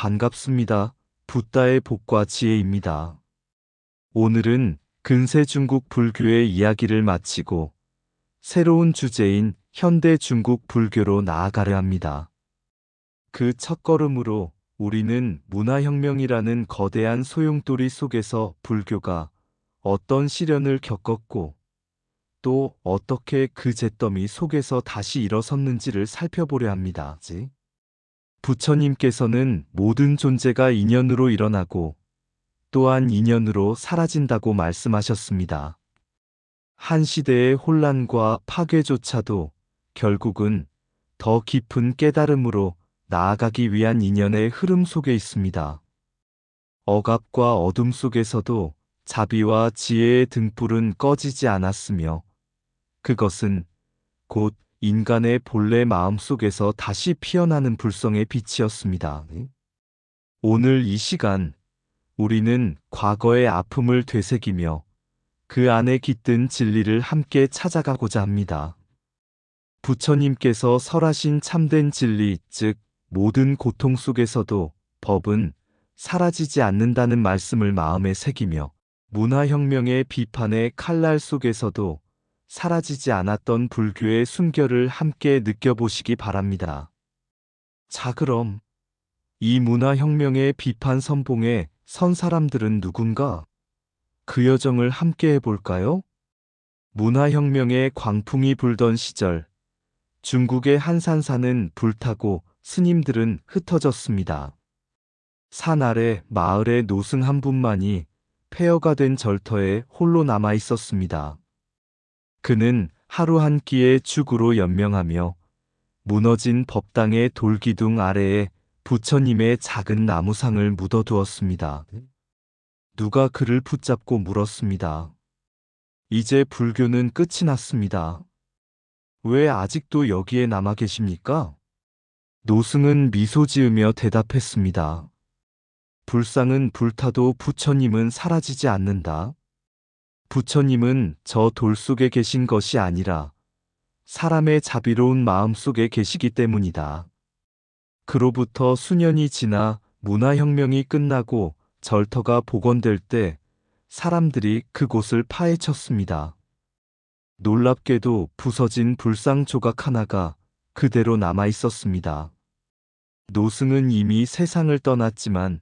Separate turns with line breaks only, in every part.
반갑습니다. 붓다의 복과 지혜입니다. 오늘은 근세 중국 불교의 이야기를 마치고 새로운 주제인 현대 중국 불교로 나아가려 합니다. 그 첫걸음으로 우리는 문화혁명이라는 거대한 소용돌이 속에서 불교가 어떤 시련을 겪었고 또 어떻게 그 잿더미 속에서 다시 일어섰는지를 살펴보려 합니다. 부처님께서는 모든 존재가 인연으로 일어나고 또한 인연으로 사라진다고 말씀하셨습니다. 한 시대의 혼란과 파괴조차도 결국은 더 깊은 깨달음으로 나아가기 위한 인연의 흐름 속에 있습니다. 억압과 어둠 속에서도 자비와 지혜의 등불은 꺼지지 않았으며 그것은 곧 인간의 본래 마음 속에서 다시 피어나는 불성의 빛이었습니다. 오늘 이 시간 우리는 과거의 아픔을 되새기며 그 안에 깃든 진리를 함께 찾아가고자 합니다. 부처님께서 설하신 참된 진리, 즉 모든 고통 속에서도 법은 사라지지 않는다는 말씀을 마음에 새기며 문화혁명의 비판의 칼날 속에서도 사라지지 않았던 불교의 순결을 함께 느껴보시기 바랍니다. 자, 그럼 이 문화혁명의 비판 선봉에 선 사람들은 누군가? 그 여정을 함께 해볼까요? 문화혁명의 광풍이 불던 시절, 중국의 한산사는 불타고 스님들은 흩어졌습니다. 산 아래 마을의 노승 한 분만이 폐허가 된 절터에 홀로 남아 있었습니다. 그는 하루 한 끼의 죽으로 연명하며 무너진 법당의 돌기둥 아래에 부처님의 작은 나무상을 묻어두었습니다. 누가 그를 붙잡고 물었습니다. 이제 불교는 끝이 났습니다. 왜 아직도 여기에 남아 계십니까? 노승은 미소 지으며 대답했습니다. 불상은 불타도 부처님은 사라지지 않는다. 부처님은 저 돌 속에 계신 것이 아니라 사람의 자비로운 마음 속에 계시기 때문이다. 그로부터 수년이 지나 문화혁명이 끝나고 절터가 복원될 때 사람들이 그곳을 파헤쳤습니다. 놀랍게도 부서진 불상 조각 하나가 그대로 남아 있었습니다. 노승은 이미 세상을 떠났지만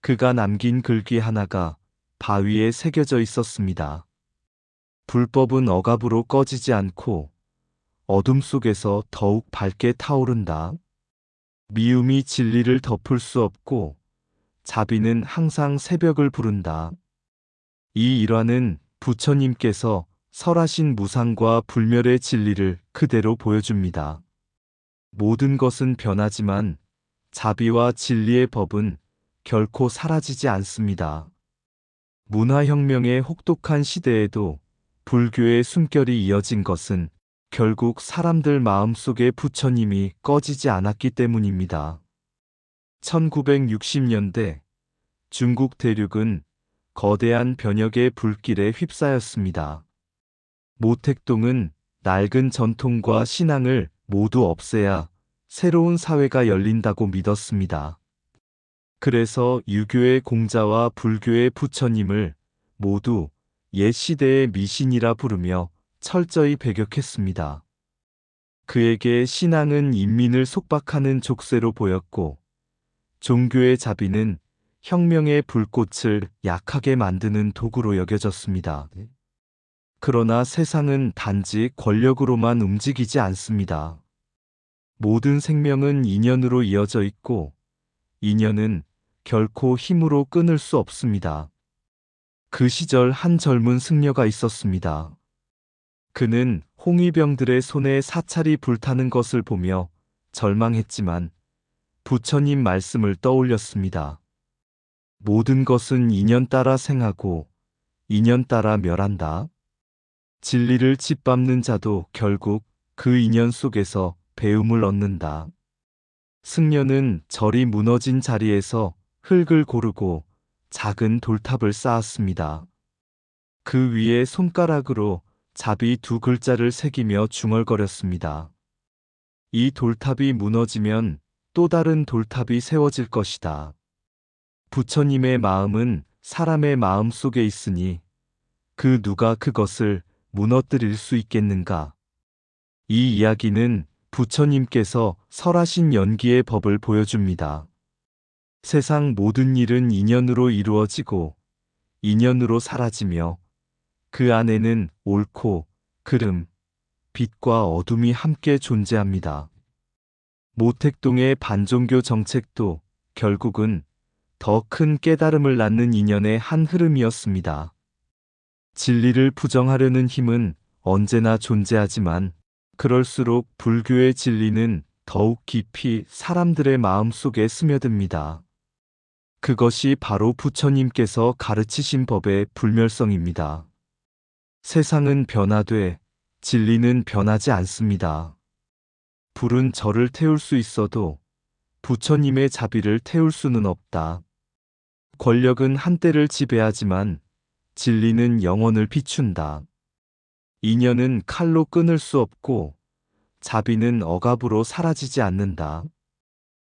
그가 남긴 글귀 하나가 바위에 새겨져 있었습니다. 불법은 억압으로 꺼지지 않고 어둠 속에서 더욱 밝게 타오른다. 미움이 진리를 덮을 수 없고 자비는 항상 새벽을 부른다. 이 일화는 부처님께서 설하신 무상과 불멸의 진리를 그대로 보여줍니다. 모든 것은 변하지만 자비와 진리의 법은 결코 사라지지 않습니다. 문화혁명의 혹독한 시대에도 불교의 숨결이 이어진 것은 결국 사람들 마음속의 부처님이 꺼지지 않았기 때문입니다. 1960년대 중국 대륙은 거대한 변혁의 불길에 휩싸였습니다. 모택동은 낡은 전통과 신앙을 모두 없애야 새로운 사회가 열린다고 믿었습니다. 그래서 유교의 공자와 불교의 부처님을 모두 옛 시대의 미신이라 부르며 철저히 배격했습니다. 그에게 신앙은 인민을 속박하는 족쇄로 보였고 종교의 자비는 혁명의 불꽃을 약하게 만드는 도구로 여겨졌습니다. 그러나 세상은 단지 권력으로만 움직이지 않습니다. 모든 생명은 인연으로 이어져 있고 인연은 결코 힘으로 끊을 수 없습니다. 그 시절 한 젊은 승려가 있었습니다. 그는 홍위병들의 손에 사찰이 불타는 것을 보며 절망했지만 부처님 말씀을 떠올렸습니다. 모든 것은 인연 따라 생하고 인연 따라 멸한다. 진리를 짓밟는 자도 결국 그 인연 속에서 배움을 얻는다. 승려는 절이 무너진 자리에서 흙을 고르고 작은 돌탑을 쌓았습니다. 그 위에 손가락으로 자비 두 글자를 새기며 중얼거렸습니다. 이 돌탑이 무너지면 또 다른 돌탑이 세워질 것이다. 부처님의 마음은 사람의 마음 속에 있으니 그 누가 그것을 무너뜨릴 수 있겠는가? 이 이야기는 부처님께서 설하신 연기의 법을 보여줍니다. 세상 모든 일은 인연으로 이루어지고 인연으로 사라지며 그 안에는 옳고 그름, 빛과 어둠이 함께 존재합니다. 모택동의 반종교 정책도 결국은 더 큰 깨달음을 낳는 인연의 한 흐름이었습니다. 진리를 부정하려는 힘은 언제나 존재하지만 그럴수록 불교의 진리는 더욱 깊이 사람들의 마음 속에 스며듭니다. 그것이 바로 부처님께서 가르치신 법의 불멸성입니다. 세상은 변화돼 진리는 변하지 않습니다. 불은 저를 태울 수 있어도 부처님의 자비를 태울 수는 없다. 권력은 한때를 지배하지만 진리는 영혼을 비춘다. 인연은 칼로 끊을 수 없고 자비는 억압으로 사라지지 않는다.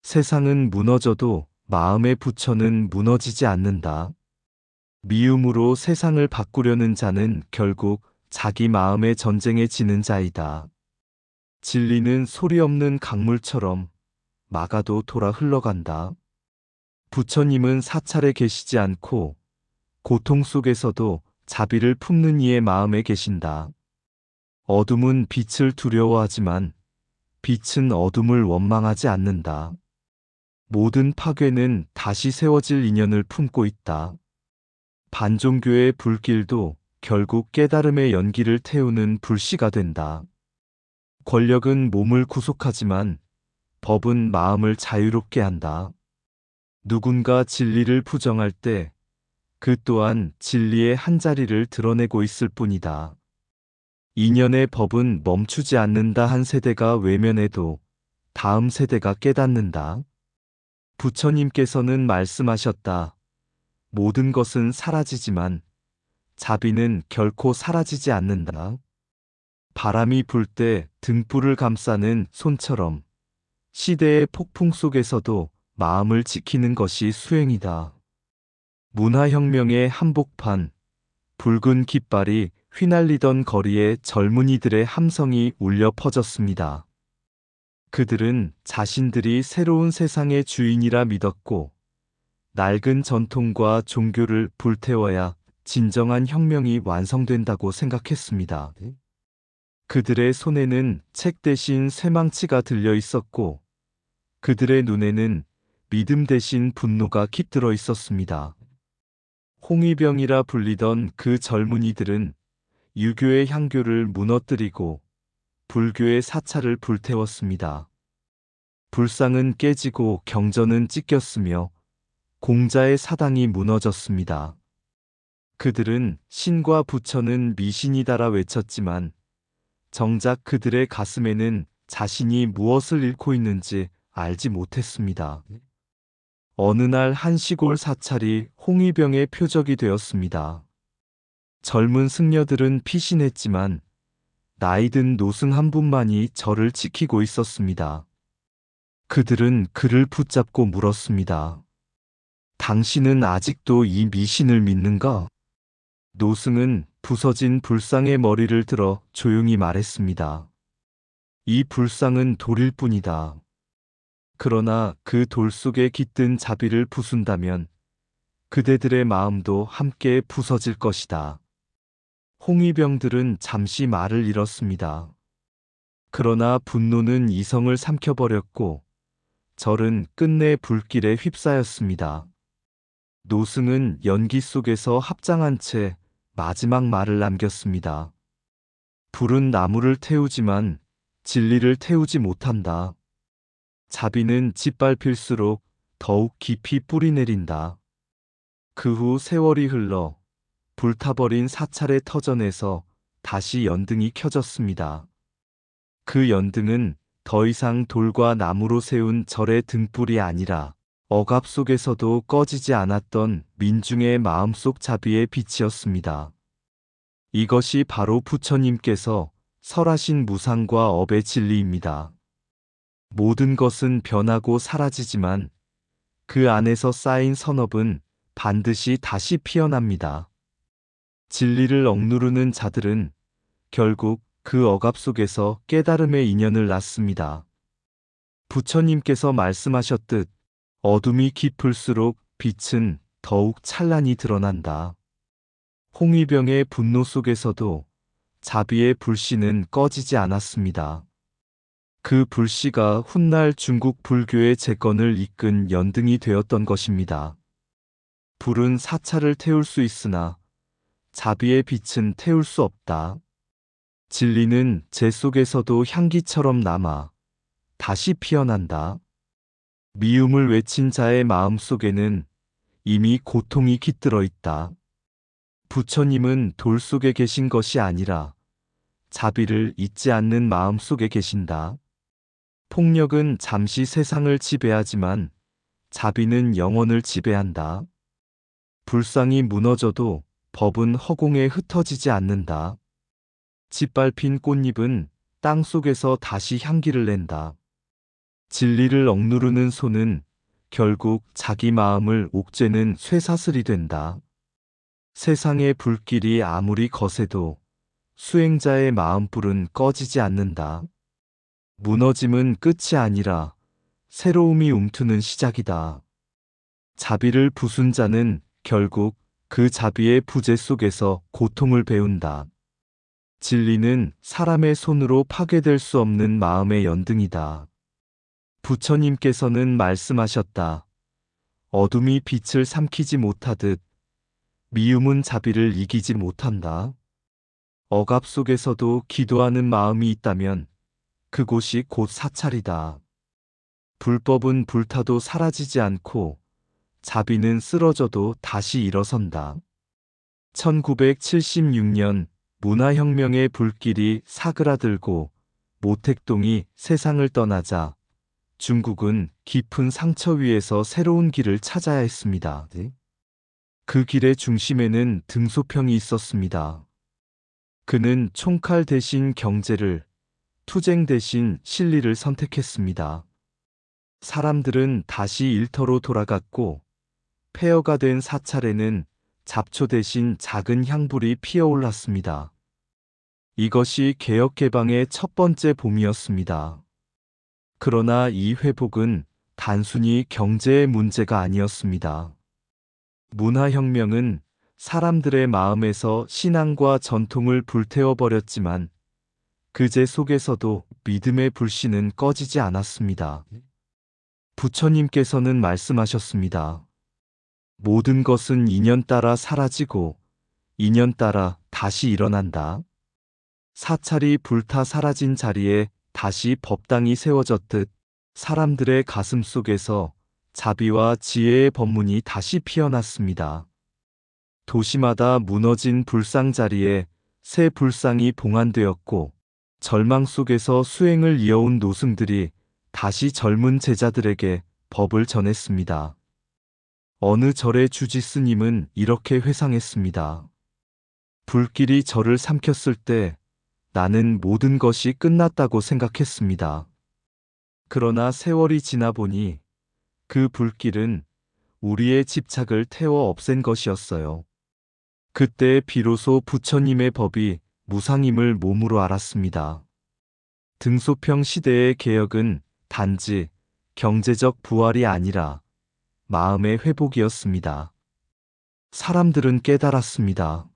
세상은 무너져도 마음의 부처는 무너지지 않는다. 미움으로 세상을 바꾸려는 자는 결국 자기 마음의 전쟁에 지는 자이다. 진리는 소리 없는 강물처럼 막아도 돌아 흘러간다. 부처님은 사찰에 계시지 않고 고통 속에서도 자비를 품는 이의 마음에 계신다. 어둠은 빛을 두려워하지만 빛은 어둠을 원망하지 않는다. 모든 파괴는 다시 세워질 인연을 품고 있다. 반종교의 불길도 결국 깨달음의 연기를 태우는 불씨가 된다. 권력은 몸을 구속하지만 법은 마음을 자유롭게 한다. 누군가 진리를 부정할 때 그 또한 진리의 한자리를 드러내고 있을 뿐이다. 인연의 법은 멈추지 않는다. 한 세대가 외면해도 다음 세대가 깨닫는다. 부처님께서는 말씀하셨다. 모든 것은 사라지지만 자비는 결코 사라지지 않는다. 바람이 불 때 등불을 감싸는 손처럼 시대의 폭풍 속에서도 마음을 지키는 것이 수행이다. 문화혁명의 한복판, 붉은 깃발이 휘날리던 거리에 젊은이들의 함성이 울려 퍼졌습니다. 그들은 자신들이 새로운 세상의 주인이라 믿었고 낡은 전통과 종교를 불태워야 진정한 혁명이 완성된다고 생각했습니다. 그들의 손에는 책 대신 쇠망치가 들려 있었고 그들의 눈에는 믿음 대신 분노가 깃들어 있었습니다. 홍위병이라 불리던 그 젊은이들은 유교의 향교를 무너뜨리고 불교의 사찰을 불태웠습니다. 불상은 깨지고 경전은 찢겼으며 공자의 사당이 무너졌습니다. 그들은 신과 부처는 미신이다라 외쳤지만 정작 그들의 가슴에는 자신이 무엇을 잃고 있는지 알지 못했습니다. 어느 날 한 시골 사찰이 홍위병의 표적이 되었습니다. 젊은 승려들은 피신했지만 나이든 노승 한 분만이 절을 지키고 있었습니다. 그들은 그를 붙잡고 물었습니다. 당신은 아직도 이 미신을 믿는가? 노승은 부서진 불상의 머리를 들어 조용히 말했습니다. 이 불상은 돌일 뿐이다. 그러나 그 돌 속에 깃든 자비를 부순다면 그대들의 마음도 함께 부서질 것이다. 홍위병들은 잠시 말을 잃었습니다. 그러나 분노는 이성을 삼켜버렸고 절은 끝내 불길에 휩싸였습니다. 노승은 연기 속에서 합장한 채 마지막 말을 남겼습니다. 불은 나무를 태우지만 진리를 태우지 못한다. 자비는 짓밟힐수록 더욱 깊이 뿌리내린다. 그 후 세월이 흘러 불타버린 사찰의 터전에서 다시 연등이 켜졌습니다. 그 연등은 더 이상 돌과 나무로 세운 절의 등불이 아니라 억압 속에서도 꺼지지 않았던 민중의 마음속 자비의 빛이었습니다. 이것이 바로 부처님께서 설하신 무상과 업의 진리입니다. 모든 것은 변하고 사라지지만 그 안에서 쌓인 선업은 반드시 다시 피어납니다. 진리를 억누르는 자들은 결국 그 억압 속에서 깨달음의 인연을 낳습니다. 부처님께서 말씀하셨듯 어둠이 깊을수록 빛은 더욱 찬란히 드러난다. 홍위병의 분노 속에서도 자비의 불씨는 꺼지지 않았습니다. 그 불씨가 훗날 중국 불교의 재건을 이끈 연등이 되었던 것입니다. 불은 사찰을 태울 수 있으나 자비의 빛은 태울 수 없다. 진리는 재 속에서도 향기처럼 남아 다시 피어난다. 미움을 외친 자의 마음 속에는 이미 고통이 깃들어 있다. 부처님은 돌 속에 계신 것이 아니라 자비를 잊지 않는 마음 속에 계신다. 폭력은 잠시 세상을 지배하지만 자비는 영혼을 지배한다. 불상이 무너져도 법은 허공에 흩어지지 않는다. 짓밟힌 꽃잎은 땅 속에서 다시 향기를 낸다. 진리를 억누르는 손은 결국 자기 마음을 옥죄는 쇠사슬이 된다. 세상의 불길이 아무리 거세도 수행자의 마음불은 꺼지지 않는다. 무너짐은 끝이 아니라 새로움이 움트는 시작이다. 자비를 부순 자는 결국 그 자비의 부재 속에서 고통을 배운다. 진리는 사람의 손으로 파괴될 수 없는 마음의 연등이다. 부처님께서는 말씀하셨다. 어둠이 빛을 삼키지 못하듯 미움은 자비를 이기지 못한다. 억압 속에서도 기도하는 마음이 있다면 그곳이 곧 사찰이다. 불법은 불타도 사라지지 않고 자비는 쓰러져도 다시 일어선다. 1976년 문화혁명의 불길이 사그라들고 모택동이 세상을 떠나자 중국은 깊은 상처 위에서 새로운 길을 찾아야 했습니다. 그 길의 중심에는 등소평이 있었습니다. 그는 총칼 대신 경제를, 투쟁 대신 실리를 선택했습니다. 사람들은 다시 일터로 돌아갔고 폐허가 된 사찰에는 잡초 대신 작은 향불이 피어올랐습니다. 이것이 개혁개방의 첫 번째 봄이었습니다. 그러나 이 회복은 단순히 경제의 문제가 아니었습니다. 문화혁명은 사람들의 마음에서 신앙과 전통을 불태워버렸지만 그제 속에서도 믿음의 불씨는 꺼지지 않았습니다. 부처님께서는 말씀하셨습니다. 모든 것은 인연 따라 사라지고 인연 따라 다시 일어난다. 사찰이 불타 사라진 자리에 다시 법당이 세워졌듯 사람들의 가슴 속에서 자비와 지혜의 법문이 다시 피어났습니다. 도시마다 무너진 불상 자리에 새 불상이 봉안되었고 절망 속에서 수행을 이어온 노승들이 다시 젊은 제자들에게 법을 전했습니다. 어느 절의 주지스님은 이렇게 회상했습니다. 불길이 저를 삼켰을 때 나는 모든 것이 끝났다고 생각했습니다. 그러나 세월이 지나 보니 그 불길은 우리의 집착을 태워 없앤 것이었어요. 그때 비로소 부처님의 법이 무상임을 몸으로 알았습니다. 등소평 시대의 개혁은 단지 경제적 부활이 아니라 마음의 회복이었습니다. 사람들은 깨달았습니다.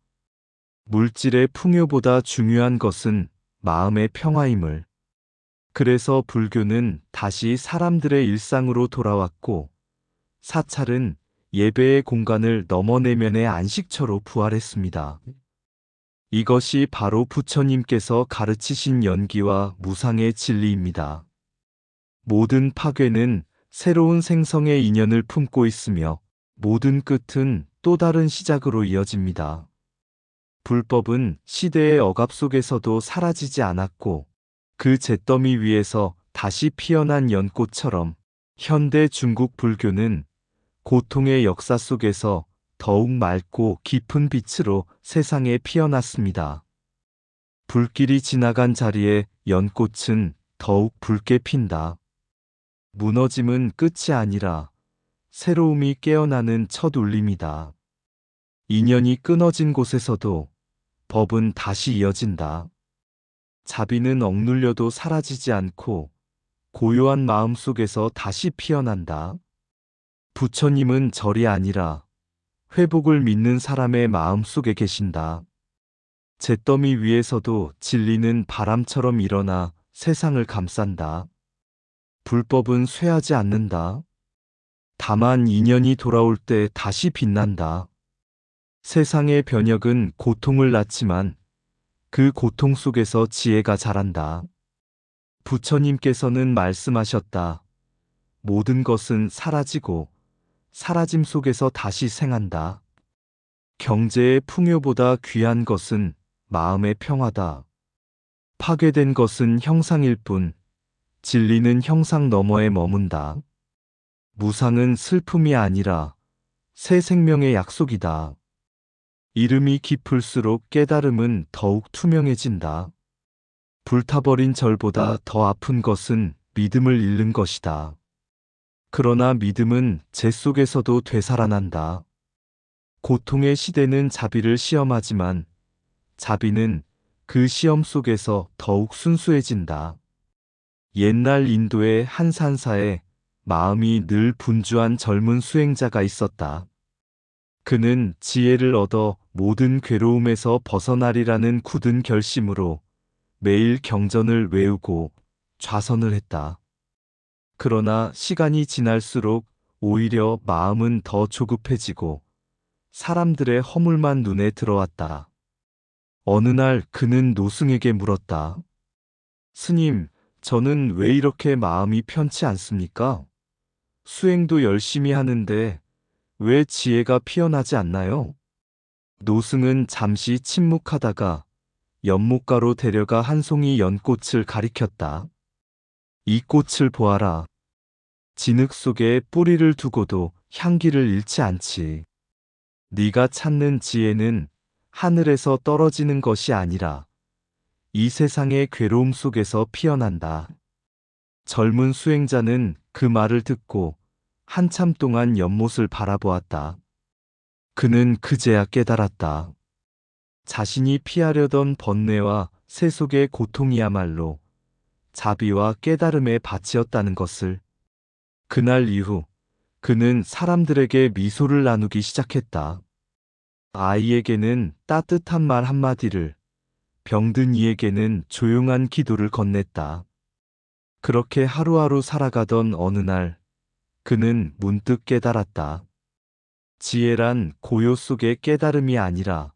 물질의 풍요보다 중요한 것은 마음의 평화임을. 그래서 불교는 다시 사람들의 일상으로 돌아왔고 사찰은 예배의 공간을 넘어 내면의 안식처로 부활했습니다. 이것이 바로 부처님께서 가르치신 연기와 무상의 진리입니다. 모든 파괴는 새로운 생성의 인연을 품고 있으며 모든 끝은 또 다른 시작으로 이어집니다. 불법은 시대의 억압 속에서도 사라지지 않았고 그 잿더미 위에서 다시 피어난 연꽃처럼 현대 중국 불교는 고통의 역사 속에서 더욱 맑고 깊은 빛으로 세상에 피어났습니다. 불길이 지나간 자리에 연꽃은 더욱 붉게 핀다. 무너짐은 끝이 아니라 새로움이 깨어나는 첫 울림이다. 인연이 끊어진 곳에서도 법은 다시 이어진다. 자비는 억눌려도 사라지지 않고 고요한 마음 속에서 다시 피어난다. 부처님은 절이 아니라 회복을 믿는 사람의 마음 속에 계신다. 잿더미 위에서도 진리는 바람처럼 일어나 세상을 감싼다. 불법은 쇠하지 않는다. 다만 인연이 돌아올 때 다시 빛난다. 세상의 변혁은 고통을 낳지만 그 고통 속에서 지혜가 자란다. 부처님께서는 말씀하셨다. 모든 것은 사라지고 사라짐 속에서 다시 생한다. 경제의 풍요보다 귀한 것은 마음의 평화다. 파괴된 것은 형상일 뿐, 진리는 형상 너머에 머문다. 무상은 슬픔이 아니라 새 생명의 약속이다. 이름이 깊을수록 깨달음은 더욱 투명해진다. 불타버린 절보다 더 아픈 것은 믿음을 잃는 것이다. 그러나 믿음은 재 속에서도 되살아난다. 고통의 시대는 자비를 시험하지만 자비는 그 시험 속에서 더욱 순수해진다. 옛날 인도의 한 산사에 마음이 늘 분주한 젊은 수행자가 있었다. 그는 지혜를 얻어 모든 괴로움에서 벗어나리라는 굳은 결심으로 매일 경전을 외우고 좌선을 했다. 그러나 시간이 지날수록 오히려 마음은 더 조급해지고 사람들의 허물만 눈에 들어왔다. 어느 날 그는 노승에게 물었다. 스님, 저는 왜 이렇게 마음이 편치 않습니까? 수행도 열심히 하는데 왜 지혜가 피어나지 않나요? 노승은 잠시 침묵하다가 연못가로 데려가 한 송이 연꽃을 가리켰다. 이 꽃을 보아라. 진흙 속에 뿌리를 두고도 향기를 잃지 않지. 네가 찾는 지혜는 하늘에서 떨어지는 것이 아니라 이 세상의 괴로움 속에서 피어난다. 젊은 수행자는 그 말을 듣고 한참 동안 연못을 바라보았다. 그는 그제야 깨달았다. 자신이 피하려던 번뇌와 세속의 고통이야말로 자비와 깨달음의 밭이었다는 것을. 그날 이후 그는 사람들에게 미소를 나누기 시작했다. 아이에게는 따뜻한 말 한마디를, 병든 이에게는 조용한 기도를 건넸다. 그렇게 하루하루 살아가던 어느 날 그는 문득 깨달았다. 지혜란 고요 속의 깨달음이 아니라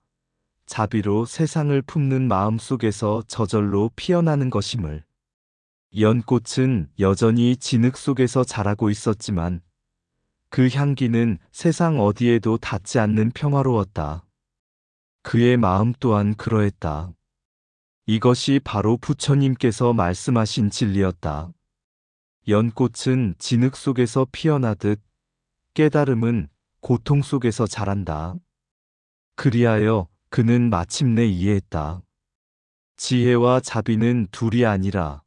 자비로 세상을 품는 마음 속에서 저절로 피어나는 것임을. 연꽃은 여전히 진흙 속에서 자라고 있었지만 그 향기는 세상 어디에도 닿지 않는 평화로웠다. 그의 마음 또한 그러했다. 이것이 바로 부처님께서 말씀하신 진리였다. 연꽃은 진흙 속에서 피어나듯 깨달음은 고통 속에서 자란다. 그리하여 그는 마침내 이해했다. 지혜와 자비는 둘이 아니라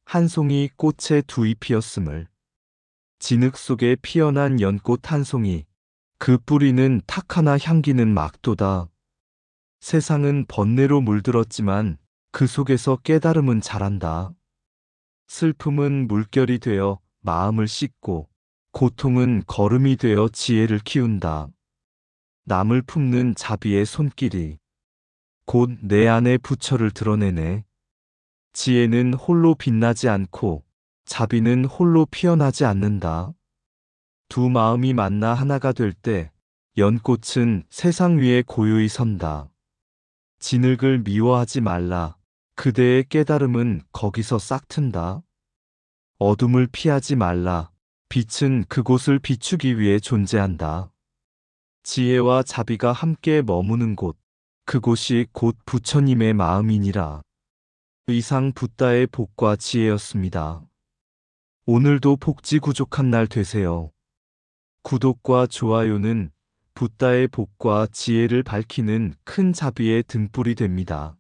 한 송이 꽃의 두 잎이었음을. 진흙 속에 피어난 연꽃 한 송이, 그 뿌리는 탁 하나 향기는 막도다. 세상은 번뇌로 물들었지만 그 속에서 깨달음은 자란다. 슬픔은 물결이 되어 마음을 씻고 고통은 걸음이 되어 지혜를 키운다. 남을 품는 자비의 손길이 곧 내 안의 부처를 드러내네. 지혜는 홀로 빛나지 않고 자비는 홀로 피어나지 않는다. 두 마음이 만나 하나가 될 때 연꽃은 세상 위에 고요히 선다. 진흙을 미워하지 말라. 그대의 깨달음은 거기서 싹튼다. 어둠을 피하지 말라. 빛은 그곳을 비추기 위해 존재한다. 지혜와 자비가 함께 머무는 곳, 그곳이 곧 부처님의 마음이니라. 이상 붓다의 복과 지혜였습니다. 오늘도 복지구족한 날 되세요. 구독과 좋아요는 붓다의 복과 지혜를 밝히는 큰 자비의 등불이 됩니다.